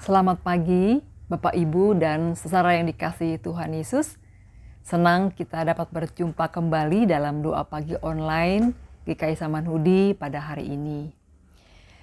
Selamat pagi, Bapak, Ibu, dan saudara yang dikasihi Tuhan Yesus. Senang kita dapat berjumpa kembali dalam doa pagi online GKI Samanhudi pada hari ini.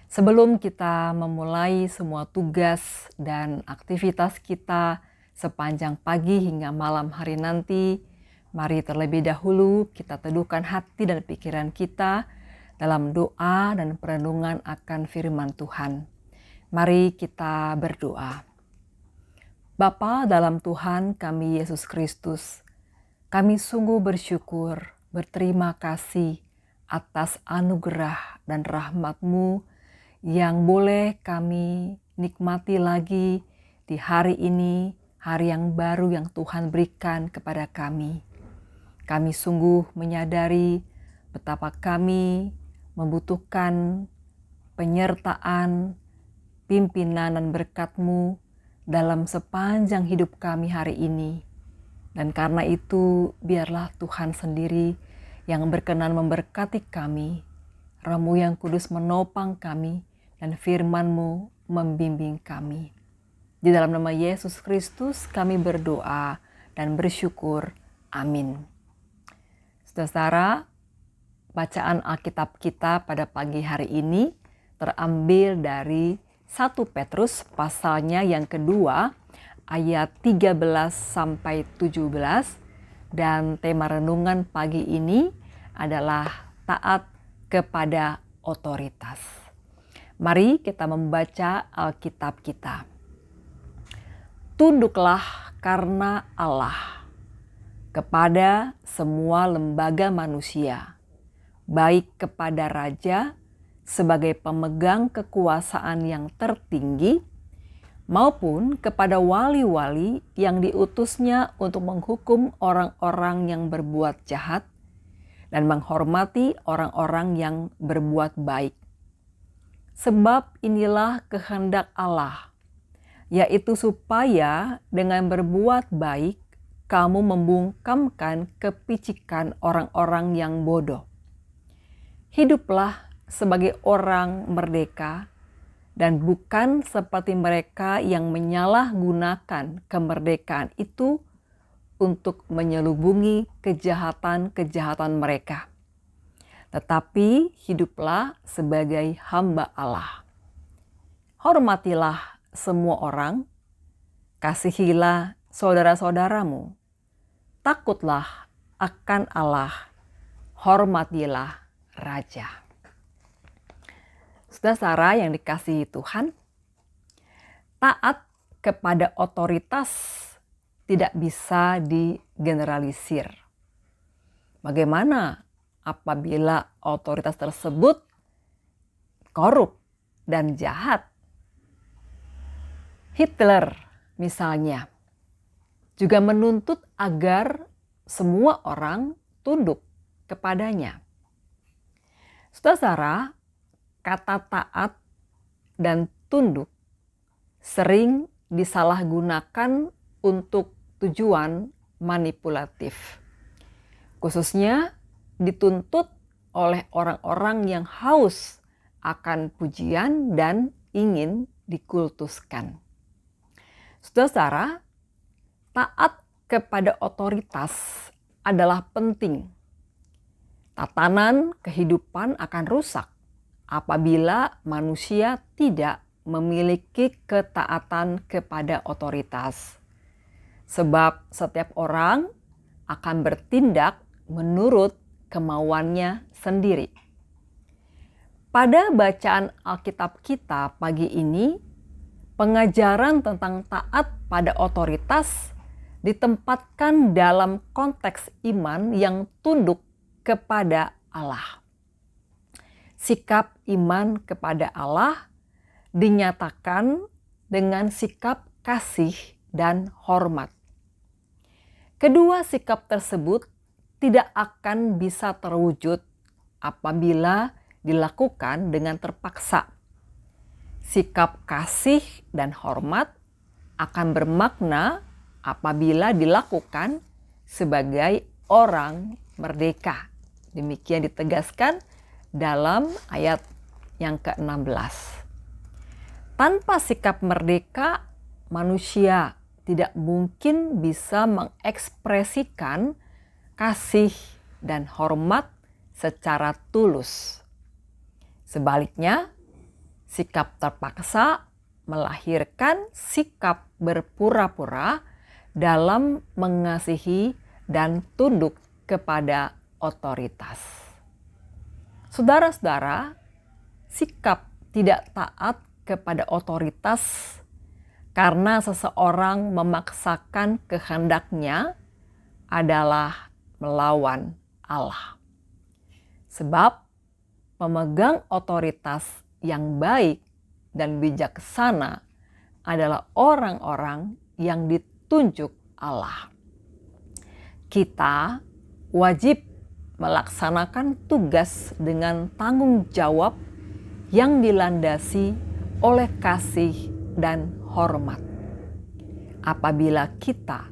Sebelum kita memulai semua tugas dan aktivitas kita sepanjang pagi hingga malam hari nanti, mari terlebih dahulu kita teduhkan hati dan pikiran kita dalam doa dan perenungan akan firman Tuhan. Mari kita berdoa. Bapa dalam Tuhan kami Yesus Kristus, kami sungguh bersyukur, berterima kasih atas anugerah dan rahmat-Mu yang boleh kami nikmati lagi di hari ini, hari yang baru yang Tuhan berikan kepada kami. Kami sungguh menyadari betapa kami membutuhkan penyertaan, pimpinan dan berkat-Mu dalam sepanjang hidup kami hari ini. Dan karena itu biarlah Tuhan sendiri yang berkenan memberkati kami, Roh-Mu yang kudus menopang kami, dan firman-Mu membimbing kami. Di dalam nama Yesus Kristus kami berdoa dan bersyukur. Amin. Saudara, bacaan Alkitab kita pada pagi hari ini terambil dari 1 Petrus pasalnya yang kedua ayat 13 sampai 17, dan tema renungan pagi ini adalah taat kepada otoritas. Mari kita membaca Alkitab kita. Tunduklah karena Allah kepada semua lembaga manusia, baik kepada raja sebagai pemegang kekuasaan yang tertinggi, maupun kepada wali-wali yang diutusnya untuk menghukum orang-orang yang berbuat jahat dan menghormati orang-orang yang berbuat baik. Sebab inilah kehendak Allah, yaitu supaya dengan berbuat baik kamu membungkamkan kepicikan orang-orang yang bodoh. Hiduplah sebagai orang merdeka dan bukan seperti mereka yang menyalahgunakan kemerdekaan itu untuk menyelubungi kejahatan-kejahatan mereka. Tetapi hiduplah sebagai hamba Allah. Hormatilah semua orang, kasihilah saudara-saudaramu, takutlah akan Allah, hormatilah Raja. Saudara yang dikasihi Tuhan, taat kepada otoritas tidak bisa digeneralisir. Bagaimana apabila otoritas tersebut korup dan jahat? Hitler misalnya juga menuntut agar semua orang tunduk kepadanya. Saudara, kata taat dan tunduk sering disalahgunakan untuk tujuan manipulatif. Khususnya dituntut oleh orang-orang yang haus akan pujian dan ingin dikultuskan. Saudara, taat kepada otoritas adalah penting. Tatanan kehidupan akan rusak apabila manusia tidak memiliki ketaatan kepada otoritas. Sebab setiap orang akan bertindak menurut kemauannya sendiri. Pada bacaan Alkitab kita pagi ini, pengajaran tentang taat pada otoritas ditempatkan dalam konteks iman yang tunduk kepada Allah. Sikap iman kepada Allah dinyatakan dengan sikap kasih dan hormat. Kedua sikap tersebut tidak akan bisa terwujud apabila dilakukan dengan terpaksa. Sikap kasih dan hormat akan bermakna apabila dilakukan sebagai orang merdeka. Demikian ditegaskan dalam ayat yang ke-16. Tanpa sikap merdeka, manusia tidak mungkin bisa mengekspresikan kasih dan hormat secara tulus. Sebaliknya, sikap terpaksa melahirkan sikap berpura-pura dalam mengasihi dan tunduk kepada otoritas. Saudara-saudara, sikap tidak taat kepada otoritas karena seseorang memaksakan kehendaknya adalah melawan Allah. Sebab pemegang otoritas yang baik dan bijaksana adalah orang-orang yang ditunjuk Allah. Kita wajib melaksanakan tugas dengan tanggung jawab yang dilandasi oleh kasih dan hormat. Apabila kita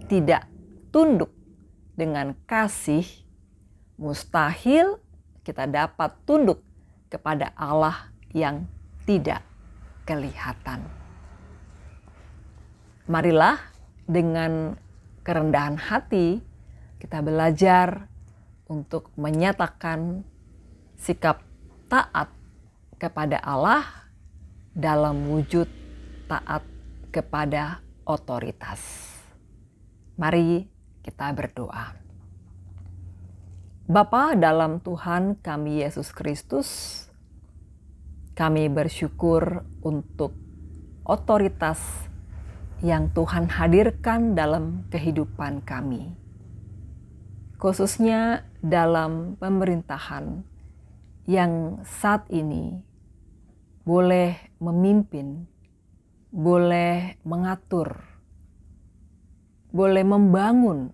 tidak tunduk dengan kasih, mustahil kita dapat tunduk kepada Allah yang tidak kelihatan. Marilah dengan kerendahan hati kita belajar untuk menyatakan sikap taat kepada Allah dalam wujud taat kepada otoritas. Mari kita berdoa. Bapa dalam Tuhan kami Yesus Kristus, kami bersyukur untuk otoritas yang Tuhan hadirkan dalam kehidupan kami. Khususnya dalam pemerintahan yang saat ini boleh memimpin, boleh mengatur, boleh membangun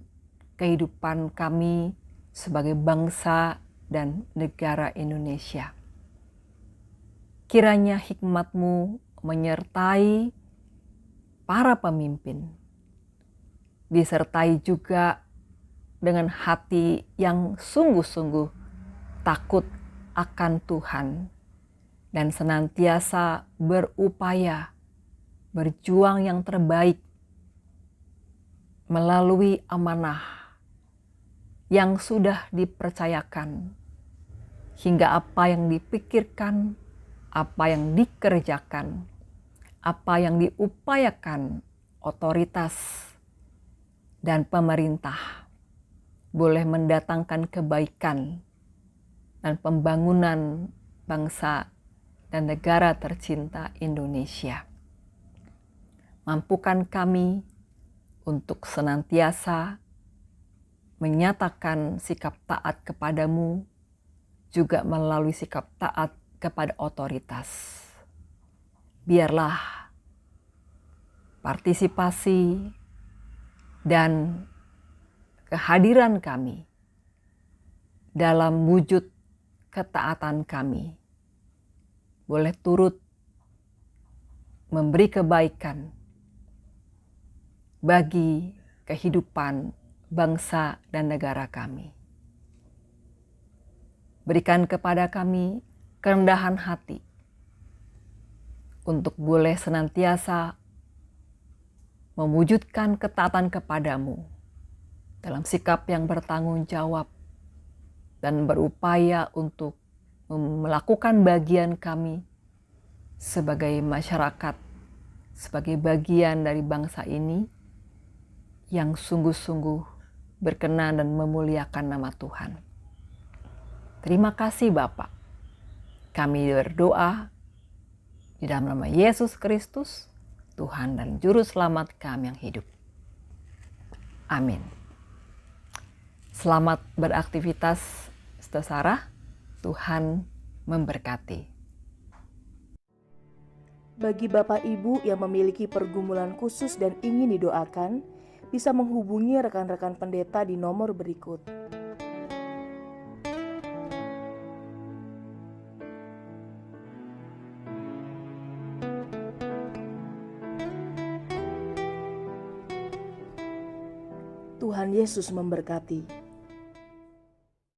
kehidupan kami sebagai bangsa dan negara Indonesia. Kiranya hikmat-Mu menyertai para pemimpin, disertai juga dengan hati yang sungguh-sungguh takut akan Tuhan dan senantiasa berupaya berjuang yang terbaik melalui amanah yang sudah dipercayakan, hingga apa yang dipikirkan, apa yang dikerjakan, apa yang diupayakan otoritas dan pemerintah boleh mendatangkan kebaikan dan pembangunan bangsa dan negara tercinta Indonesia. Mampukan kami untuk senantiasa menyatakan sikap taat kepadamu, juga melalui sikap taat kepada otoritas. Biarlah partisipasi dan kehadiran kami dalam wujud ketaatan kami boleh turut memberi kebaikan bagi kehidupan bangsa dan negara kami. Berikan kepada kami kerendahan hati untuk boleh senantiasa mewujudkan ketaatan kepadamu dalam sikap yang bertanggung jawab dan berupaya untuk melakukan bagian kami sebagai masyarakat, sebagai bagian dari bangsa ini yang sungguh-sungguh berkenan dan memuliakan nama Tuhan. Terima kasih Bapa. Kami berdoa di dalam nama Yesus Kristus, Tuhan dan Juru Selamat kami yang hidup. Amin. Selamat beraktivitas, saudara. Tuhan memberkati. Bagi Bapak Ibu yang memiliki pergumulan khusus dan ingin didoakan, bisa menghubungi rekan-rekan pendeta di nomor berikut. Tuhan Yesus memberkati.